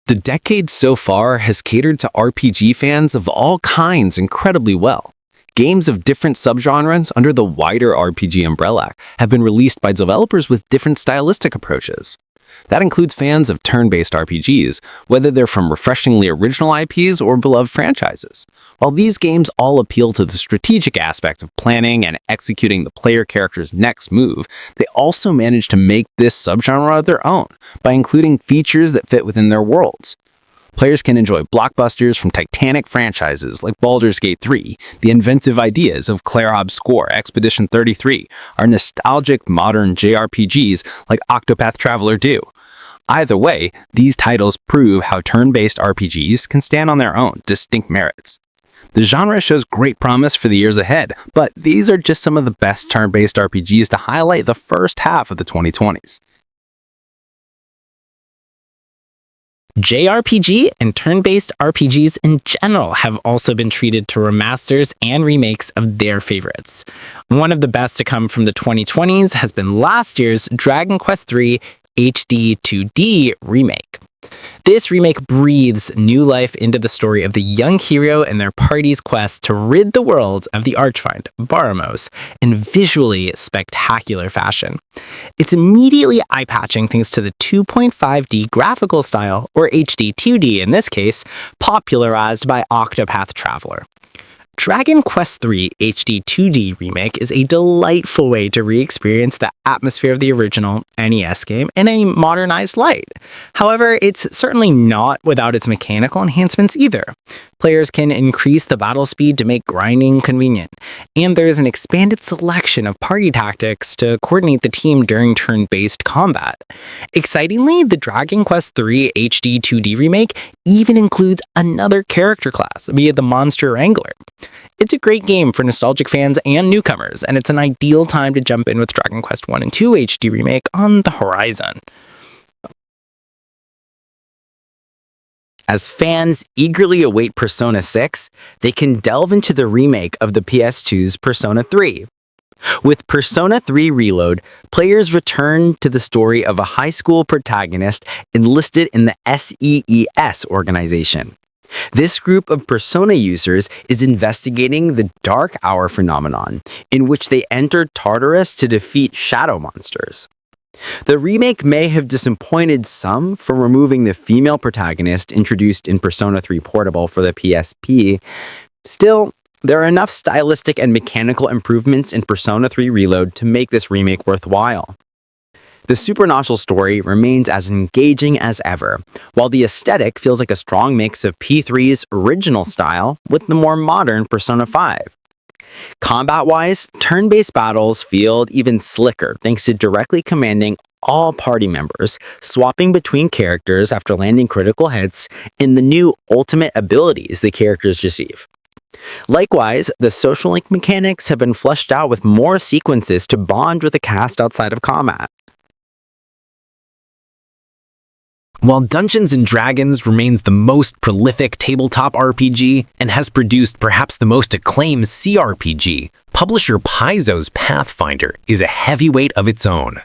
The decade so far has catered to RPG fans of all kinds incredibly well. Games of different subgenres under the wider RPG umbrella have been released by developers with different stylistic approaches. That includes fans of turn-based RPGs, whether they're from refreshingly original IPs or beloved franchises. While these games all appeal to the strategic aspect of planning and executing the player character's next move, they also manage to make this subgenre their own by including features that fit within their worlds. Players can enjoy blockbusters from titanic franchises like Baldur's Gate 3, the inventive ideas of Clair Obscur, Expedition 33, or nostalgic modern JRPGs like Octopath Traveler do. Either way, these titles prove how turn-based RPGs can stand on their own distinct merits. The genre shows great promise for the years ahead, but these are just some of the best turn-based RPGs to highlight the first half of the 2020s. JRPG and turn-based RPGs in general have also been treated to remasters and remakes of their favorites. One of the best to come from the 2020s has been last year's Dragon Quest III HD 2D remake. This remake breathes new life into the story of the young hero and their party's quest to rid the world of the archfiend, Baramos, in visually spectacular fashion. It's immediately eye-patching thanks to the 2.5D graphical style, or HD 2D in this case, popularized by Octopath Traveler. Dragon Quest III HD 2D Remake is a delightful way to re-experience the atmosphere of the original NES game in a modernized light. However, it's certainly not without its mechanical enhancements either. Players can increase the battle speed to make grinding convenient, and there's an expanded selection of party tactics to coordinate the team during turn-based combat. Excitingly, the Dragon Quest III HD 2D Remake even includes another character class via the Monster Wrangler. It's a great game for nostalgic fans and newcomers, and it's an ideal time to jump in with Dragon Quest 1 and 2 HD Remake on the horizon. As fans eagerly await Persona 6, they can delve into the remake of the PS2's Persona 3. With Persona 3 Reload, players return to the story of a high school protagonist enlisted in the SEES organization. This group of Persona users is investigating the Dark Hour phenomenon, in which they enter Tartarus to defeat shadow monsters. The remake may have disappointed some from removing the female protagonist introduced in Persona 3 Portable for the PSP. Still, there are enough stylistic and mechanical improvements in Persona 3 Reload to make this remake worthwhile. The supernatural story remains as engaging as ever, while the aesthetic feels like a strong mix of P3's original style with the more modern Persona 5. Combat-wise, turn-based battles feel even slicker thanks to directly commanding all party members, swapping between characters after landing critical hits, and the new ultimate abilities the characters receive. Likewise, the social link mechanics have been fleshed out with more sequences to bond with the cast outside of combat. While Dungeons & Dragons remains the most prolific tabletop RPG and has produced perhaps the most acclaimed CRPG, publisher Paizo's Pathfinder is a heavyweight of its own.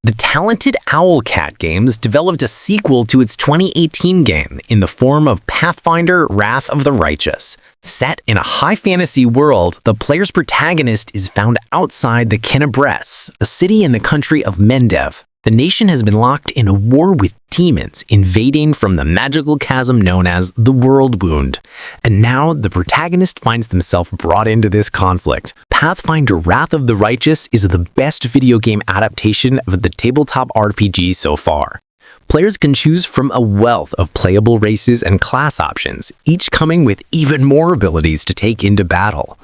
The talented Owlcat Games developed a sequel to its 2018 game in the form of Pathfinder: Wrath of the Righteous. Set in a high fantasy world, the player's protagonist is found outside the Kennebress, a city in the country of Mendev. The nation has been locked in a war with demons invading from the magical chasm known as the World Wound, and now the protagonist finds themselves brought into this conflict. Pathfinder: Wrath of the Righteous is the best video game adaptation of the tabletop RPG so far. Players can choose from a wealth of playable races and class options, each coming with even more abilities to take into battle.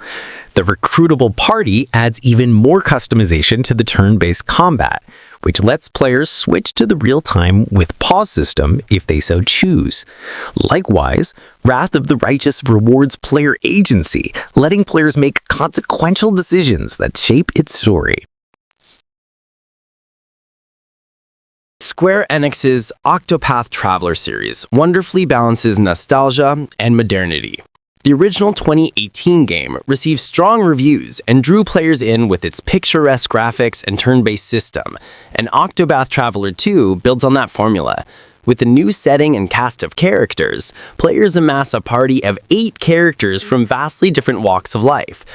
The recruitable party adds even more customization to the turn-based combat, which lets players switch to the real-time with pause system if they so choose. Likewise, Wrath of the Righteous rewards player agency, letting players make consequential decisions that shape its story. Square Enix's Octopath Traveler series wonderfully balances nostalgia and modernity. The original 2018 game received strong reviews and drew players in with its picturesque graphics and turn-based system, and Octopath Traveler 2 builds on that formula. With the new setting and cast of characters, players amass a party of 8 characters from vastly different walks of life.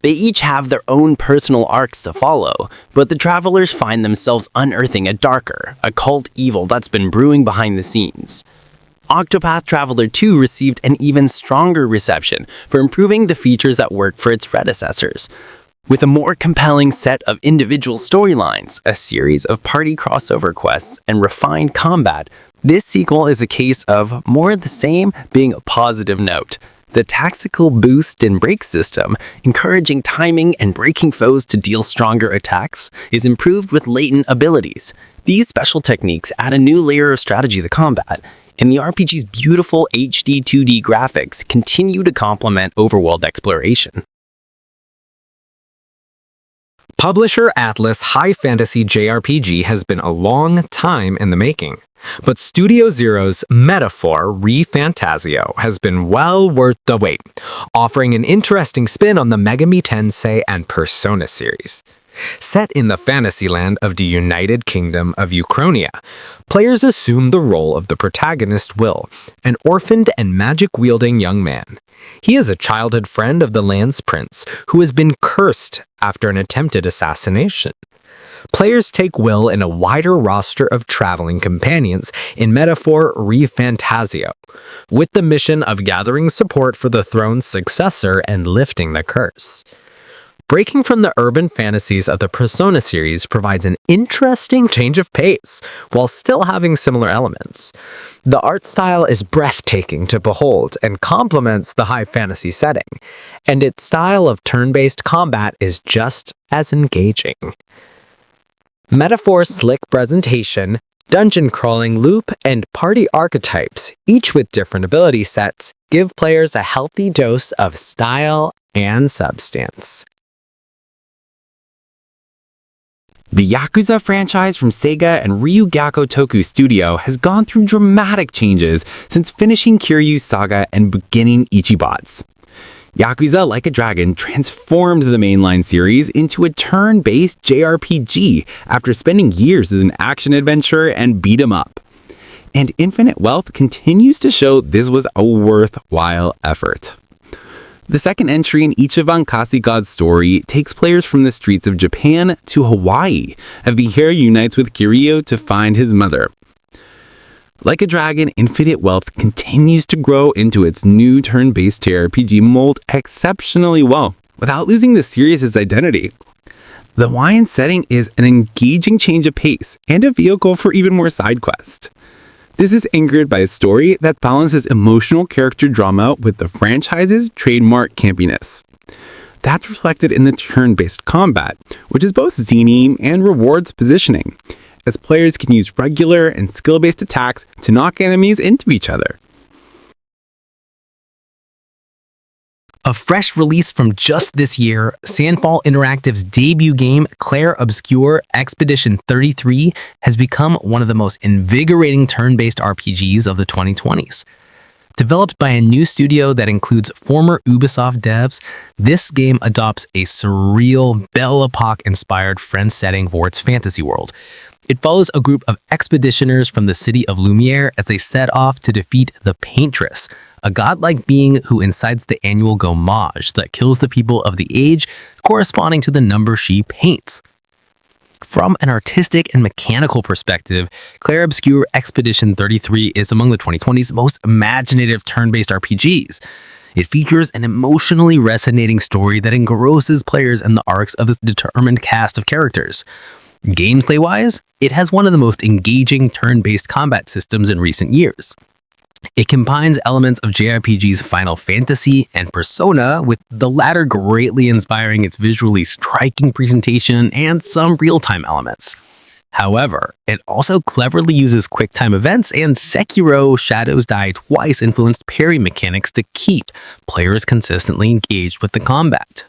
They each have their own personal arcs to follow, but the travelers find themselves unearthing a darker, occult evil that's been brewing behind the scenes. Octopath Traveler 2 received an even stronger reception for improving the features that worked for its predecessors. With a more compelling set of individual storylines, a series of party crossover quests, and refined combat, this sequel is a case of more of the same being a positive note. The tactical boost and break system, encouraging timing and breaking foes to deal stronger attacks, is improved with latent abilities. These special techniques add a new layer of strategy to combat, and the RPG's beautiful HD 2D graphics continue to complement overworld exploration. Publisher Atlas high fantasy JRPG has been a long time in the making, but Studio Zero's metaphor ReFantazio has been well worth the wait, offering an interesting spin on the Megami Tensei and Persona series. Set in the fantasy land of the United Kingdom of Uchronia, players assume the role of the protagonist Will, an orphaned and magic-wielding young man. He is a childhood friend of the land's prince who has been cursed after an attempted assassination. Players take Will in a wider roster of traveling companions in metaphor ReFantazio, with the mission of gathering support for the throne's successor and lifting the curse. Breaking from the urban fantasies of the Persona series provides an interesting change of pace, while still having similar elements. The art style is breathtaking to behold and complements the high fantasy setting, and its style of turn-based combat is just as engaging. Metaphor's slick presentation, dungeon crawling loop, and party archetypes, each with different ability sets, give players a healthy dose of style and substance. The Yakuza franchise from Sega and Ryugyako Toku Studio has gone through dramatic changes since finishing Kiryu's saga and beginning Ichibat's. Yakuza Like a Dragon transformed the mainline series into a turn-based JRPG after spending years as an action-adventure and beat-em-up. And Infinite Wealth continues to show this was a worthwhile effort. The second entry in Ichiban Kasuga's story takes players from the streets of Japan to Hawaii, as the hero unites with Kiryu to find his mother. Like a Dragon, Infinite Wealth continues to grow into its new turn-based JRPG mold exceptionally well, without losing the series' identity. The Hawaiian setting is an engaging change of pace and a vehicle for even more side quests. This is anchored by a story that balances emotional character drama with the franchise's trademark campiness. That's reflected in the turn-based combat, which is both zany and rewards positioning, as players can use regular and skill-based attacks to knock enemies into each other. A fresh release from just this year, Sandfall Interactive's debut game, Clair Obscur Expedition 33, has become one of the most invigorating turn-based RPGs of the 2020s. Developed by a new studio that includes former Ubisoft devs, this game adopts a surreal, Belle Epoque-inspired French setting for its fantasy world. It follows a group of expeditioners from the city of Lumiere as they set off to defeat the Paintress, a godlike being who incites the annual gommage that kills the people of the age corresponding to the number she paints. From an artistic and mechanical perspective, Clair Obscur Expedition 33 is among the 2020's most imaginative turn-based RPGs. It features an emotionally resonating story that engrosses players in the arcs of this determined cast of characters. Gameplay-wise, it has one of the most engaging turn-based combat systems in recent years. It combines elements of JRPG's Final Fantasy and Persona, with the latter greatly inspiring its visually striking presentation and some real-time elements. However, it also cleverly uses quick-time events and Sekiro Shadows Die Twice influenced parry mechanics to keep players consistently engaged with the combat.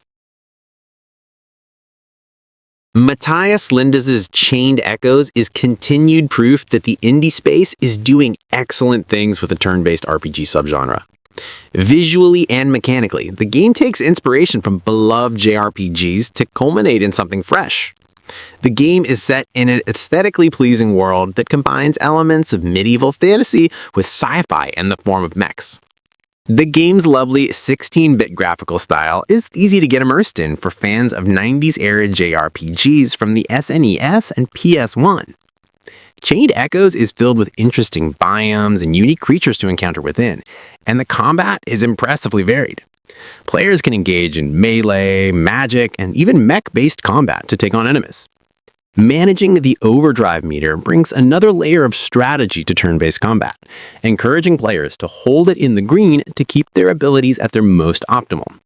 Matthias Lindes's Chained Echoes is continued proof that the indie space is doing excellent things with the turn-based RPG subgenre. Visually and mechanically, the game takes inspiration from beloved JRPGs to culminate in something fresh. The game is set in an aesthetically pleasing world that combines elements of medieval fantasy with sci-fi in the form of mechs. The game's lovely 16-bit graphical style is easy to get immersed in for fans of 90s-era JRPGs from the SNES and PS1. Chained Echoes is filled with interesting biomes and unique creatures to encounter within, and the combat is impressively varied. Players can engage in melee, magic, and even mech-based combat to take on enemies. Managing the overdrive meter brings another layer of strategy to turn-based combat, encouraging players to hold it in the green to keep their abilities at their most optimal.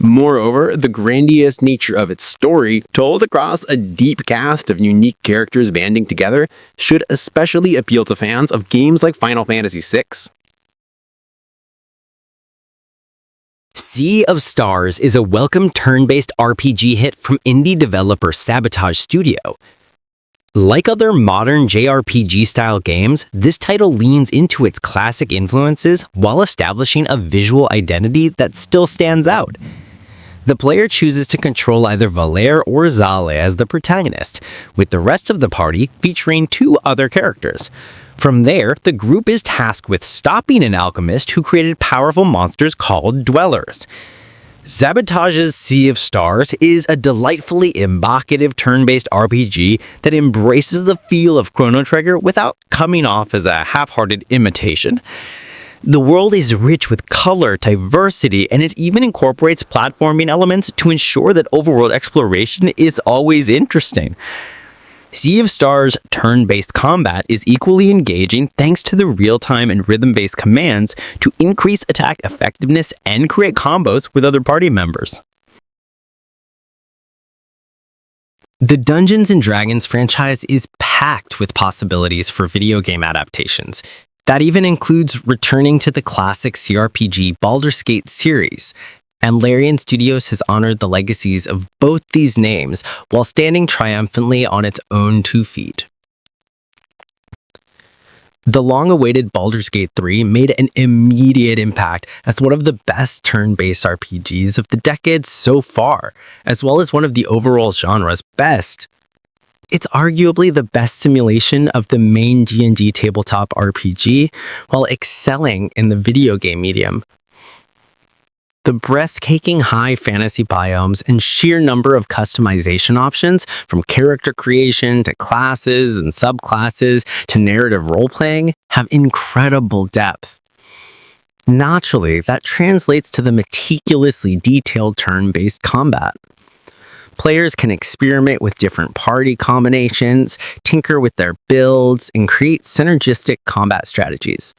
Moreover, the grandiose nature of its story, told across a deep cast of unique characters banding together, should especially appeal to fans of games like Final Fantasy VI. Sea of Stars is a welcome turn-based RPG hit from indie developer Sabotage Studio. Like other modern JRPG-style games, this title leans into its classic influences while establishing a visual identity that still stands out. The player chooses to control either Valere or Zale as the protagonist, with the rest of the party featuring 2 other characters. From there, the group is tasked with stopping an alchemist who created powerful monsters called Dwellers. Sabotage's Sea of Stars is a delightfully evocative turn-based RPG that embraces the feel of Chrono Trigger without coming off as a half-hearted imitation. The world is rich with color, diversity, and it even incorporates platforming elements to ensure that overworld exploration is always interesting. Sea of Stars' turn-based combat is equally engaging thanks to the real-time and rhythm-based commands to increase attack effectiveness and create combos with other party members. The Dungeons & Dragons franchise is packed with possibilities for video game adaptations. That even includes returning to the classic CRPG Baldur's Gate series, and Larian Studios has honored the legacies of both these names while standing triumphantly on its own 2 feet. The long-awaited Baldur's Gate 3 made an immediate impact as one of the best turn-based RPGs of the decade so far, as well as one of the overall genre's best. It's arguably the best simulation of the main D&D tabletop RPG, while excelling in the video game medium. The breathtaking high fantasy biomes and sheer number of customization options, from character creation to classes and subclasses to narrative role-playing, have incredible depth. Naturally, that translates to the meticulously detailed turn-based combat. Players can experiment with different party combinations, tinker with their builds, and create synergistic combat strategies.